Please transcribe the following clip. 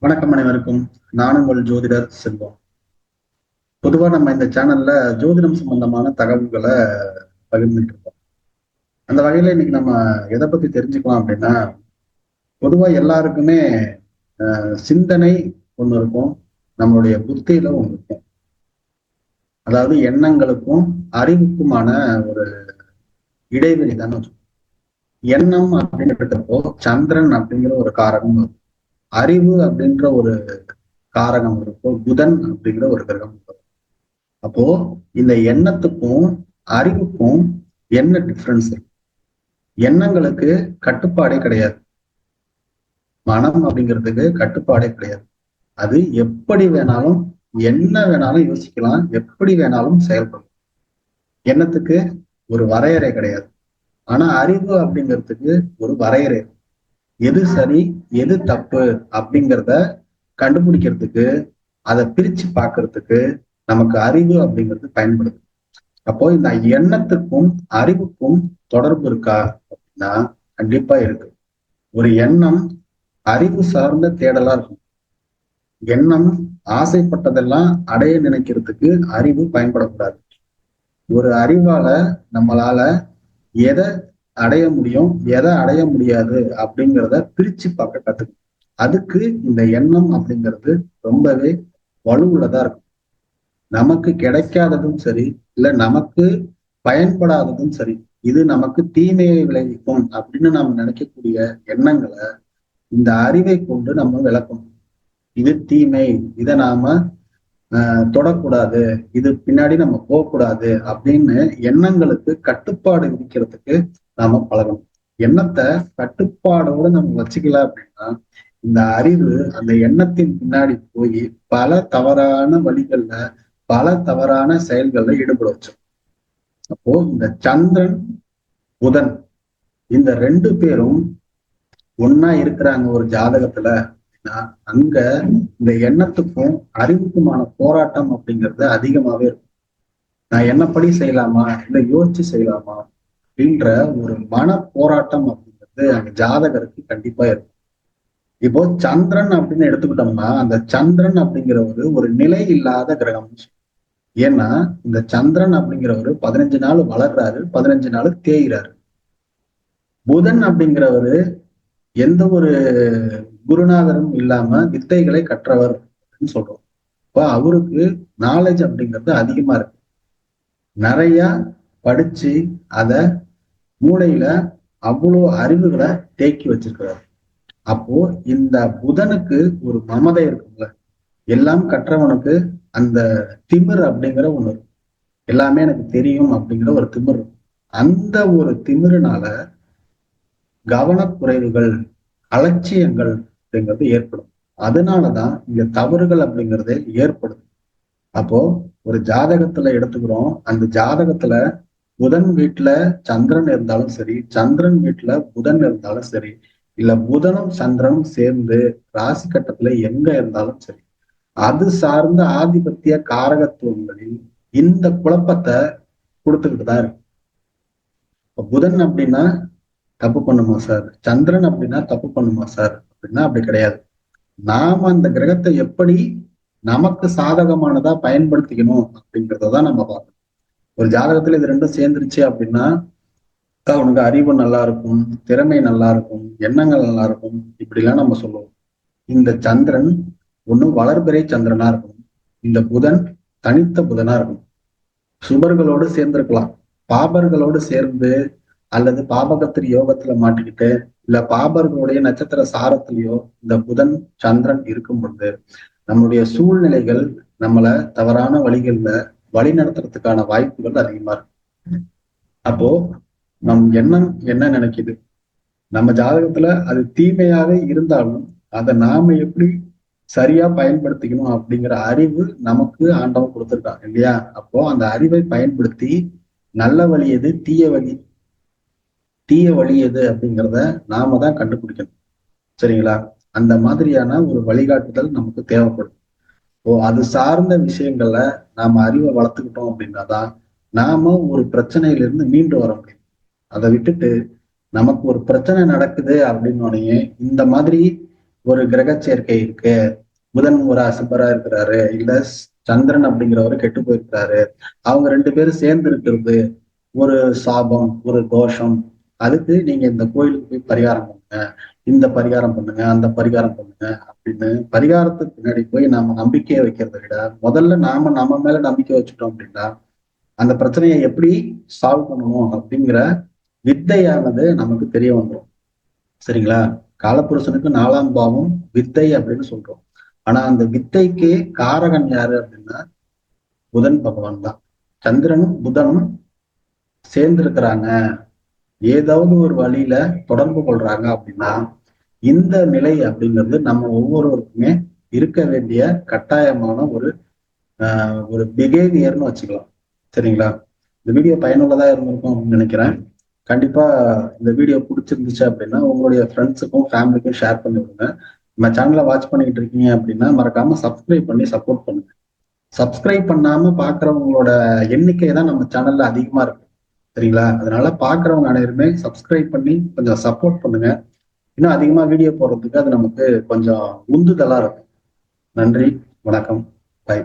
வணக்கம் அனைவருக்கும். நான் உங்கள் ஜோதிடர் செல்வம். பொதுவா நம்ம இந்த சேனல்ல ஜோதிடம் சம்பந்தமான தகவல்களை பகிர்ந்துட்டு இருக்கோம். அந்த வகையில இன்னைக்கு நம்ம எதை பத்தி தெரிஞ்சுக்கலாம் அப்படின்னா, பொதுவா எல்லாருக்குமே சிந்தனை ஒண்ணு இருக்கும், நம்மளுடைய புத்தியில ஒண்ணு இருக்கும். அதாவது எண்ணங்களுக்கும் அறிவுக்குமான ஒரு இடைவெளி தானே வச்சுக்கோம். எண்ணம் அப்படின்றப்போ சந்திரன் அப்படிங்கிற ஒரு காரகம் இருக்கும். அறிவு அப்படின்ற ஒரு காரகம் இருக்கும். புதன் அப்படிங்கிற ஒரு கிரகம் இருக்கும். அப்போ இந்த எண்ணத்துக்கும் அறிவுக்கும் என்ன டிஃபரன்ஸ் இருக்கு? எண்ணங்களுக்கு கட்டுப்பாடே கிடையாது. மனம் அப்படிங்கிறதுக்கு கட்டுப்பாடே கிடையாது. அது எப்படி வேணாலும் என்ன வேணாலும் யோசிக்கலாம், எப்படி வேணாலும் செயல்படும். எண்ணத்துக்கு ஒரு வரையறை கிடையாது. ஆனா அறிவு அப்படிங்கிறதுக்கு ஒரு வரையறை. எது சரி எது தப்பு அப்படிங்கிறத கண்டுபிடிக்கிறதுக்கு, அதை பிரிச்சு பார்க்கறதுக்கு நமக்கு அறிவு அப்படிங்கிறது பயன்படுது. அப்போ இந்த எண்ணத்துக்கும் அறிவுக்கும் தொடர்பு இருக்கா அப்படின்னா கண்டிப்பா இருக்கு. ஒரு எண்ணம் அறிவு சார்ந்த தேடலா இருக்கும். எண்ணம் ஆசைப்பட்டதெல்லாம் அடைய நினைக்கிறதுக்கு அறிவு பயன்படக்கூடாது. ஒரு அறிவால நம்மளால எதை அடைய முடியும், எதை அடைய முடியாது அப்படிங்கிறத பிரிச்சு பார்க்க கத்துக்கணும். அதுக்கு இந்த எண்ணம் அப்படிங்கிறது ரொம்பவே வலுவுள்ளதா இருக்கும். நமக்கு கிடைக்காததும் சரி, இல்ல நமக்கு பயன்படாததும் சரி, இது நமக்கு தீமையை விளைவிக்கும் அப்படின்னு நாம் நினைக்கக்கூடிய எண்ணங்களை இந்த அறிவை கொண்டு நம்ம விளக்கணும். இது தீமை, இதை நாம தொடக்கூடாது, இது பின்னாடி நம்ம போகக்கூடாது அப்படின்னு எண்ணங்களுக்கு கட்டுப்பாடு விதிக்கிறதுக்கு நாம பழகணும். எண்ணத்தை கட்டுப்பாடோடு நம்ம வச்சுக்கல அப்படின்னா இந்த அறிவு அந்த எண்ணத்தின் பின்னாடி போய் பல தவறான வழிகள்ல பல தவறான செயல்கள்ல ஈடுபட வச்சோம். அப்போ இந்த சந்திரன் புதன் இந்த ரெண்டு பேரும் ஒன்னா இருக்கிறாங்க ஒரு ஜாதகத்துல அப்படின்னா அங்க இந்த எண்ணத்துக்கும் அறிவுக்குமான போராட்டம் அப்படிங்கிறது அதிகமாவே இருக்கும். நான் என்னப்படி செய்யலாமா இல்ல யோசிச்சு செய்யலாமா அப்படின்ற ஒரு மன போராட்டம் அப்படிங்கிறது அங்க ஜாதகருக்கு கண்டிப்பா இருக்கும். இப்போ சந்திரன் அப்படின்னு எடுத்துக்கிட்டோம்னா அந்த சந்திரன் அப்படிங்கிறவரு ஒரு நிலை இல்லாத கிரகம். ஏன்னா இந்த சந்திரன் அப்படிங்கிறவரு 15 நாள் வளர்றாரு, 15 நாள் தேய்கிறாரு. புதன் அப்படிங்கிறவரு எந்த ஒரு குருநாதரும் இல்லாம வித்தைகளை கற்றவர் அப்படின்னு சொல்றோம். இப்போ அவருக்கு நாலேஜ் அப்படிங்கிறது அதிகமா இருக்கு. நிறைய படிச்சு அத மூளையில அவ்வளோ அறிவுகளை தேக்கி வச்சிருக்கிறார். அப்போ இந்த புதனுக்கு ஒரு மமதை இருக்குல்ல, எல்லாம் கற்றவனுக்கு அந்த திமிர் அப்படிங்கிற ஒண்ணு இருக்கும். எல்லாமே எனக்கு தெரியும் அப்படிங்கிற ஒரு திமிர் இருக்கும். அந்த ஒரு திமிருனால கவனக்குறைவுகள், அலட்சியங்கள் அப்படிங்கிறது ஏற்படும். அதனாலதான் இங்க தவறுகள் அப்படிங்கிறது ஏற்படுது. அப்போ ஒரு ஜாதகத்துல எடுத்துக்கிறோம், அந்த ஜாதகத்துல புதன் வீட்டுல சந்திரன் இருந்தாலும் சரி, சந்திரன் வீட்டுல புதன் இருந்தாலும் சரி, இல்ல புதனும் சந்திரனும் சேர்ந்து ராசி கட்டத்துல எங்க இருந்தாலும் சரி, அது சார்ந்த ஆதிபத்திய காரகத்துவங்களில் இந்த குழப்பத்தை கொடுத்துக்கிட்டு தான் இருக்கு. இப்ப புதன் அப்படின்னா தப்பு பண்ணுமா சார், சந்திரன் அப்படின்னா தப்பு பண்ணுமா சார் அப்படின்னா அப்படி கிடையாது. நாம அந்த கிரகத்தை எப்படி நமக்கு சாதகமானதா பயன்படுத்திக்கணும் அப்படிங்கிறதான் நம்ம பார்க்கணும். ஒரு ஜாதகத்துல இது ரெண்டும் சேர்ந்துருச்சு அப்படின்னா அவனுக்கு அறிவு நல்லா இருக்கும், திறமை நல்லா இருக்கும், எண்ணங்கள் நல்லா இருக்கும், இப்படிலாம் நம்ம சொல்லுவோம். இந்த சந்திரன் ஒண்ணு வளர்பிறை சந்திரனா இருக்கும், இந்த புதன் தனித்த புதனா இருக்கும். சுபர்களோடு சேர்ந்திருக்கலாம், பாபர்களோடு சேர்ந்து அல்லது பாபகத்திரி யோகத்துல மாட்டிக்கிட்டு இல்ல பாபர்களுடைய நட்சத்திர சாரத்திலேயோ இந்த புதன் சந்திரன் இருக்கும் பொழுது நம்மளுடைய சூழ்நிலைகள் நம்மள தவறான வழிகள்ல வழி நடத்துறதுக்கான வாய்ப்புகள் அதிகமா இருக்கு. அப்போ நம் எண்ணம் என்ன நினைக்குது, நம்ம ஜாதகத்துல அது தீமையாவே இருந்தாலும் அதை நாம எப்படி சரியா பயன்படுத்திக்கணும் அப்படிங்கிற அறிவு நமக்கு ஆண்டவன் கொடுத்துருக்கான் இல்லையா? அப்போ அந்த அறிவை பயன்படுத்தி நல்ல வழி எது, தீய வழி எது அப்படிங்கிறத நாம தான் கண்டுபிடிக்கணும். சரிங்களா? அந்த மாதிரியான ஒரு வழிகாட்டுதல் நமக்கு தேவைப்படும். அது சார்ந்த விஷயங்கள்ல நாம அறிவை வளர்த்துக்கிட்டோம் அப்படின்னாதான் நாம ஒரு பிரச்சனையிலிருந்து மீண்டு வர முடியும். அதை விட்டுட்டு நமக்கு ஒரு பிரச்சனை நடக்குது அப்படின்னு இந்த மாதிரி ஒரு கிரக சேர்க்கை இருக்கு, புதன் ஒரு அசுபரா இருக்கிறாரு, இல்ல சந்திரன் அப்படிங்கிறவரு கெட்டு போயிருக்கிறாரு, அவங்க ரெண்டு பேரும் சேர்ந்து இருக்கிறது ஒரு சாபம், ஒரு தோஷம். அதுக்கு நீங்க இந்த கோயிலுக்கு போய் பரிகாரம் பண்ணுங்க, இந்த பரிகாரம் பண்ணுங்க, அந்த பரிகாரம் பண்ணுங்க அப்படின்னு பரிகாரத்துக்கு பின்னாடி போய் நாம நம்பிக்கையை வைக்கிறத விட முதல்ல நாம நம்ம மேல நம்பிக்கை வச்சுட்டோம் அப்படின்னா அந்த பிரச்சனையை எப்படி சால்வ் பண்ணணும் அப்படிங்கிற வித்தையானது நமக்கு தெரிய வந்துடும். சரிங்களா? காலப்புருஷனுக்கு 4ஆம் பாவம் வித்தை அப்படின்னு சொல்றோம். ஆனா அந்த வித்தைக்கு காரகன் யாரு அப்படின்னா புதன் பகவான் தான். சந்திரனும் புதனும் சேர்ந்து இருக்கிறாங்க, ஏதாவது ஒரு வழியில தொடர்பு கொள்றாங்க அப்படின்னா இந்த நிலை அப்படிங்கிறது நம்ம ஒவ்வொருவருக்குமே இருக்க வேண்டிய கட்டாயமான ஒரு பிஹேவியர்னு வச்சுக்கலாம். சரிங்களா? இந்த வீடியோ பயனுள்ளதா இருந்திருக்கும் அப்படின்னு நினைக்கிறேன். கண்டிப்பா இந்த வீடியோ பிடிச்சிருந்துச்சு அப்படின்னா உங்களுடைய ஃப்ரெண்ட்ஸுக்கும் ஃபேமிலிக்கும் ஷேர் பண்ணி விடுங்க. நம்ம சேனலை வாட்ச் பண்ணிட்டு இருக்கீங்க அப்படின்னா மறக்காம சப்ஸ்கிரைப் பண்ணி சப்போர்ட் பண்ணுங்க. சப்ஸ்கிரைப் பண்ணாம பாக்குறவங்களோட எண்ணிக்கை தான் நம்ம சேனல்ல அதிகமா இருக்கு. சரிங்களா? அதனால பாக்குறவங்க அனைவருமே சப்ஸ்கிரைப் பண்ணி கொஞ்சம் சப்போர்ட் பண்ணுங்க. இன்னும் அதிகமா வீடியோ போடுறதுக்கு அது நமக்கு கொஞ்சம் உந்துதலா இருக்கும். நன்றி, வணக்கம், பை.